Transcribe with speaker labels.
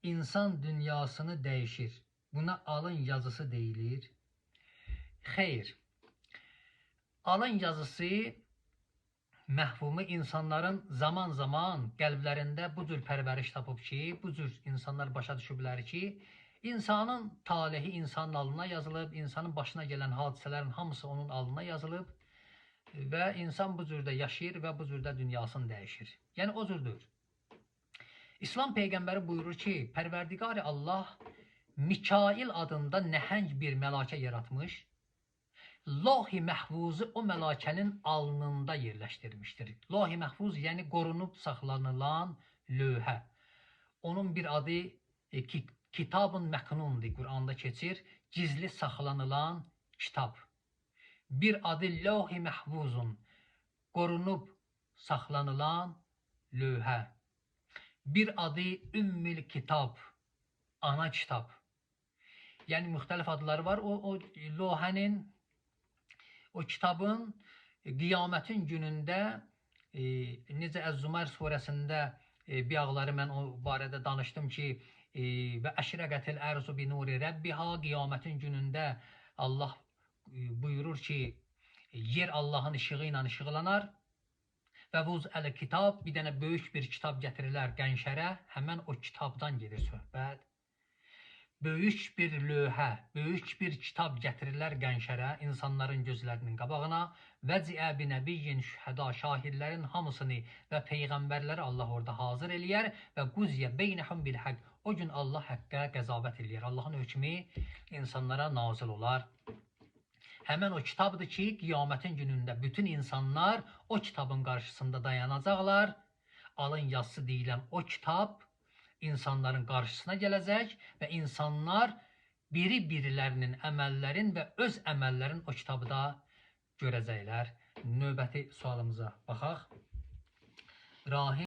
Speaker 1: insan dünyasını değişir. Buna alın yazısı deyilir. Xeyr. Alın yazısı məhvumu insanların zaman zaman qəlblərində bu cür pərvəriş tapıb ki, bu cür insanlar başa düşüblər ki, insanın talehi insanın alnına yazılıb, insanın başına gələn hadisələrin hamısı onun alnına yazılıb və insan bu cürdə yaşayır və bu cürdə dünyasını dəyişir. Yəni o cürdür. İslam Peyğəmbəri buyurur ki, Pərverdigari Allah Mikail adında nəhəng bir məlakə yaratmış, Loh-i Məhfuzu o məlakənin alnında yerləşdirmişdir. Loh-i Məhfuz yəni qorunub saxlanılan lövhə. Onun bir adı Kitab-ın Məknundur, Quranda keçir, gizli saxlanılan kitab. Bir adı Loh-i Məhfuzun, qorunub saxlanılan lövhə. Bir adı Ümmül Kitab, ana kitab. Yəni müxtəlif adları var. O lövhənin, o kitabın qiyamətin günündə necə Əz-Zümer surəsində biyağları mən o barədə danışdım ki, və əşrəqətil ərzu bi nuri rəbbiha, qiyamətin günündə Allah buyurur ki, yer Allahın işığı ilə işıqlanar və vuz əl kitab, bir dənə böyük bir kitab gətirirlər qənşərə, həmən o kitabdan gedir söhbət. Böyük bir lövhə, böyük bir kitab gətirirlər qənşərə, insanların gözlərinin qabağına və ciəbi nəbiyyin şühəda, şahidlərin hamısını və peyğəmbərləri Allah orada hazır eləyər və quziyə beynəhum bil həq. O gün Allah həqqə qəzavət eləyər. Allahın hökmü insanlara nazil olar. Həmən o kitabdır ki, qiyamətin günündə bütün insanlar o kitabın qarşısında dayanacaqlar. Alın yazısı deyilən o kitab insanların qarşısına gələcək və insanlar biri-birilərinin əməllərin və öz əməllərin o kitabda görəcəklər. Növbəti sualımıza baxaq. Rahim